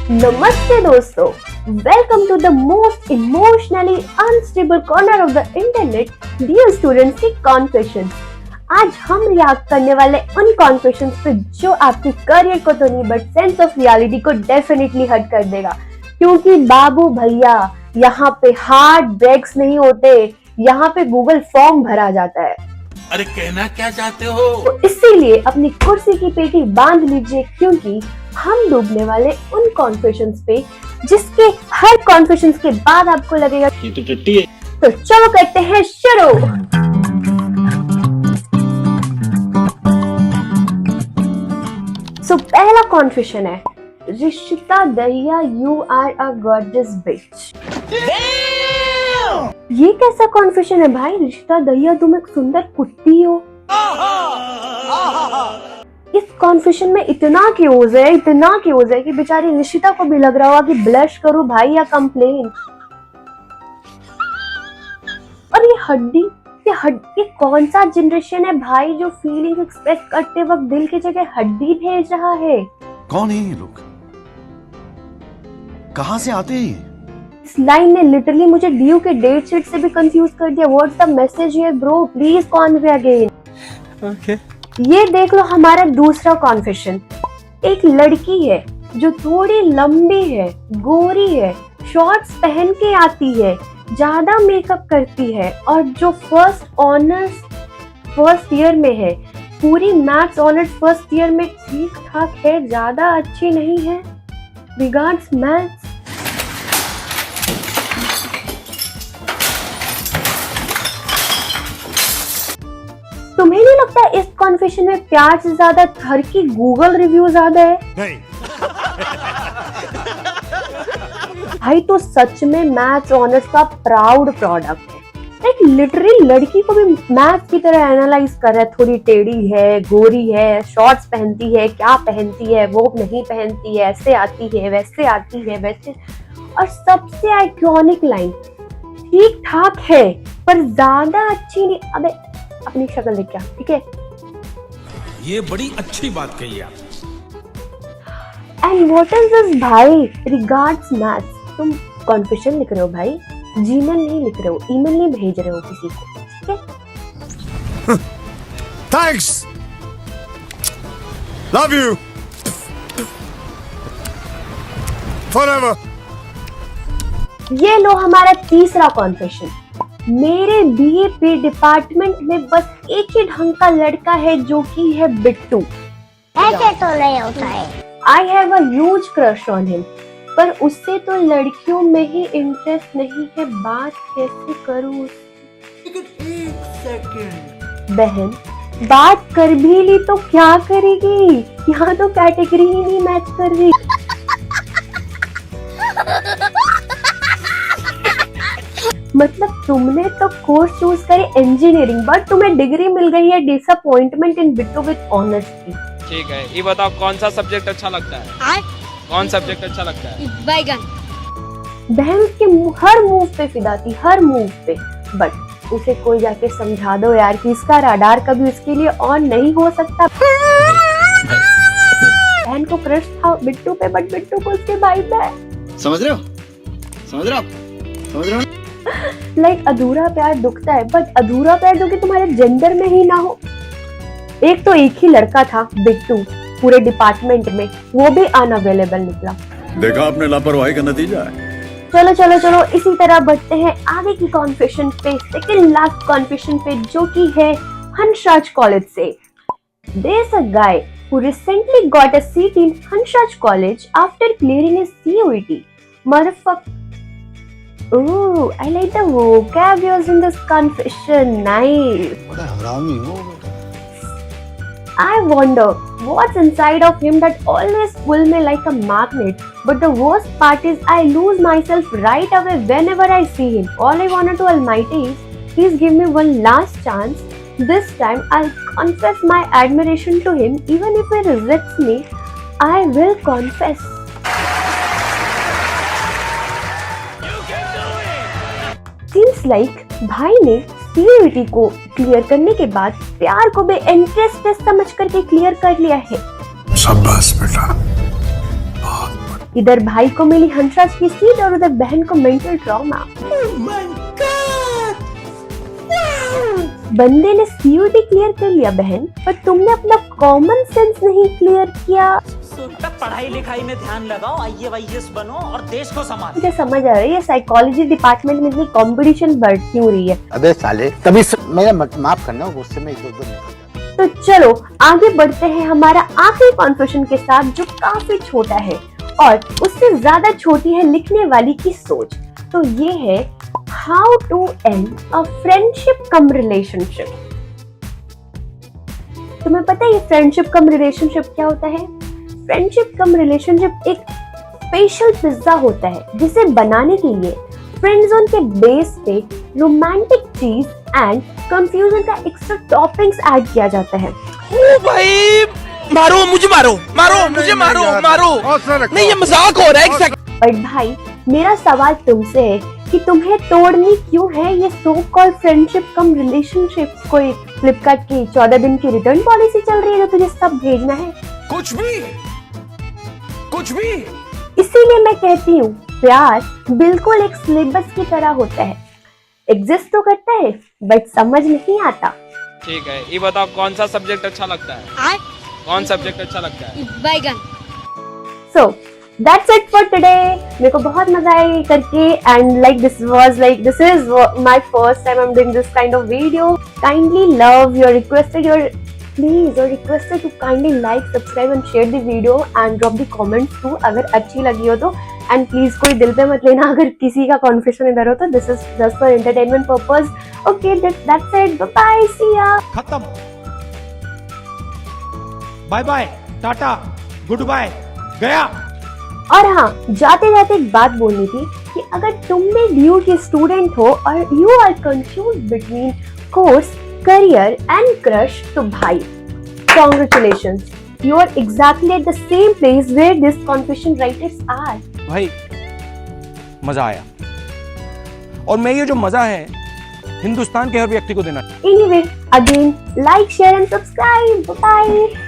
नमस्ते दोस्तों, welcome to the most emotionally unstable corner of the internet, dear students की confessions. आज हम रिएक्ट करने वाले उन कॉन्फेशंस पे जो आपके करियर को तो नहीं बट सेंस ऑफ रियलिटी को डेफिनेटली हर्ट कर देगा। क्योंकि बाबू भैया, यहाँ पे हार्ट ब्रेक्स नहीं होते, यहाँ पे गूगल फॉर्म भरा जाता है। अरे कहना क्या चाहते हो? तो इसीलिए अपनी कुर्सी की पेटी बांध लीजिए, क्योंकि हम डूबने वाले उन कॉन्फेशंस पे जिसके हर कॉन्फेशंस के बाद आपको लगेगा ये तो टट्टी है। तो चलो करते हैं शुरू। पहला कॉन्फेशन है, Rishita Dahiya, you are a gorgeous bitch. ये कैसा कॉन्फेशन है भाई? रिशिता दहिया, तुम एक सुंदर कुत्ती हो। इस कॉन्फेशन में इतना क्यूज है कि बेचारी निशिता को भी लग रहा होगा कि ब्लश करूं भाई या कंप्लेन। और ये हड्डी कौन सा जनरेशन है भाई जो फीलिंग एक्सप्रेस करते वक्त दिल की जगह हड्डी भेज रहा है? कौन है ये लोग? कहां से आते हैं? इस लाइन ने लिटरली मुझे ड्यू के डेट शीट से भी कंफ्यूज कर दिया। What's the message here bro, please Conway again. Okay, ये देख लो हमारा दूसरा कॉन्फेशन। एक लड़की है जो थोड़ी लंबी है, गोरी है, शॉर्ट्स पहन के आती है, ज्यादा मेकअप करती है और जो फर्स्ट ईयर में है, पूरी मैथ्स ऑनर्स फर्स्ट ईयर में ठीक ठाक है, ज्यादा अच्छी नहीं है। Regards maths. तुम्हें नहीं लगता इस कॉन्फेशन में प्यार से ज्यादा थर की गूगल रिव्यू ज्यादा है? नहीं। भाई तो सच में मैथ्स ऑनर्स का प्राउड प्रोडक्ट है। एक लिटरली लड़की को भी मैथ्स की तरह एनालाइज कर रहा है। थोड़ी टेढ़ी है, गोरी है, शॉर्ट्स पहनती है, क्या पहनती है, वो नहीं पहनती है, ऐसे आती है, वैसे आती है, वैसे। और सबसे आइकॉनिक लाइन, ठीक ठाक है पर ज्यादा अच्छी नहीं। अबे अपनी शक्ल देख क्या, ठीक है? ये बड़ी अच्छी बात कही आप। एंड व्हाट इज दिस भाई? Regards maths. तुम कॉन्फेशन लिख रहे हो भाई, जीमेल नहीं लिख रहे हो, ईमेल नहीं भेज रहे हो किसी को, ठीक है? Thanks, love you forever. ये लो हमारा तीसरा कॉन्फेशन। मेरे बीए डिपार्टमेंट में बस एक ही ढंग का लड़का है जो कि है बिट्टू। ऐसे तो नहीं होता है। I have a huge crush on him, पर उससे तो लड़कियों में ही इंटरेस्ट नहीं है। बात कैसे करूं? एक सेकंड। बहन, बात कर भी ली तो क्या करेगी? यहाँ तो कैटेगरी ही नहीं मैच कर रही। मतलब तुमने तो कोर्स चूज करे इंजीनियरिंग, बट तुम्हें डिग्री मिल गई है disappointment in Bittu with honours की। ठीक है, ये बताओ कौन सा सब्जेक्ट अच्छा लगता है? कौन सब्जेक्ट अच्छा लगता है? बैगन। बहन उसके हर मूव पे फिदा थी, हर मूव पे। बट उसे कोई जाके समझा दो यार कि इसका रडार कभी उसके लिए ऑन नहीं हो सकता। बहन को क्रश था बिट्टू पे, बट बिट्टू को उसके भाई पे। समझ रहे हो? लाइक अधूरा प्यार दुखता है, बट अधूरा प्यार जो कि तुम्हारे जेंडर में ही ना हो। एक तो एक ही लड़का था बिट्टू पूरे डिपार्टमेंट में, वो भी अनअवेलेबल निकला। देखा आपने लापरवाही का नतीजा है। चलो इसी तरह बढ़ते हैं आगे की कॉन्फेशन पे, सेकंड लास्ट कॉन्फेशन पे, जो कि है हंसराज कॉलेज से। There's a guy who recently got a seat in Hansraj College after clearing his CUET. Motherfucker. Ooh, I like the vocab used in this confession. Nice. बड़ा हरामी हो बेटा। I wonder what's inside of him that always pull me like a magnet. But the worst part is I lose myself right away whenever I see him. All I wanted to Almighty is please give me one last chance. This time I'll confess my admiration to him. Even if he rejects me, I will confess. Seems like भाई ने CUET को clear करने के बाद प्यार को भी interest समझ करके क्लियर कर लिया है। शाबाश बेटा। इधर भाई को मिली हंसराज की सीट और उधर बहन को मेंटल ट्रॉमा। बंदे ने सीयूटी क्लियर कर लिया बहन, पर तुमने अपना कॉमन सेंस नहीं क्लियर किया। पढ़ाई लिखाई में ध्यान लगाओ, IAS बनो और देश को संभालो। मुझे समझ आ रही है साइकोलॉजी डिपार्टमेंट में इतनी कंपटीशन बढ़ क्यों रही है। अबे साले तभी मेरा माफ करना, गुस्से में इधर उधर निकल जाता। तो चलो आगे बढ़ते हैं हमारा आखिरी कॉन्फ्रेशन के साथ, जो काफी छोटा है और उससे ज्यादा छोटी है लिखने वाली की सोच। तो ये है how to end a friendship cum relationship. तुम्हें पता है ये फ्रेंडशिप कम रिलेशनशिप क्या होता है? फ्रेंडशिप कम रिलेशनशिप एक स्पेशल पिज्जा होता है जिसे बनाने के लिए फ्रेंड जोन के बेस पे रोमांटिक चीज एंड कंफ्यूजन का एक्स्ट्रा टॉपिंग्स ऐड किया जाता है। ओ भाई मारो मुझे, मारो मुझे, मारो नहीं, ये मजाक हो रहा है। एक सेकंड। बट भाई मेरा सवाल तुमसे है कि तुम्हें तोड़नी क्यों है ये so called friendship cum relationship? कोई फ्लिपकार्ट की 14 दिन की रिटर्न पॉलिसी चल रही है जो तुझे सब भेजना है? कुछ भी इसीलिए मैं कहती हूँ प्यार बिल्कुल एक सिलेबस की तरह होता है, एग्जिस्ट तो करता है बट समझ नहीं आता। ठीक है, ये बताओ कौन सा सब्जेक्ट अच्छा लगता है? कौन सब्जेक्ट अच्छा लगता है? बैगन। So that's it for today. मेरे को बहुत मजा आया ये करके and this is my first time I am doing this kind of video. Kindly love your requested to kindly like, subscribe and share the video and drop the comments too अगर अच्छी लगी हो तो। एंड प्लीज कोई दिल पे मत लेना अगर किसी का कॉन्फ्रेशन इधर हो तो, this is just for entertainment purpose. Okay that's it, bye bye, see ya. खत्म, bye bye, tata, goodbye, गया। और हाँ, जाते जाते एक बात बोलनी थी कि अगर तुम भी ड्यू के स्टूडेंट हो और you are confuse between course, career and crush, तो भाई congratulations, you are exactly at the same place where this confusion writers are. भाई मजा आया, और मैं ये जो मजा है हिंदुस्तान के हर व्यक्ति को देना। Anyway, again like, share and subscribe. Bye bye.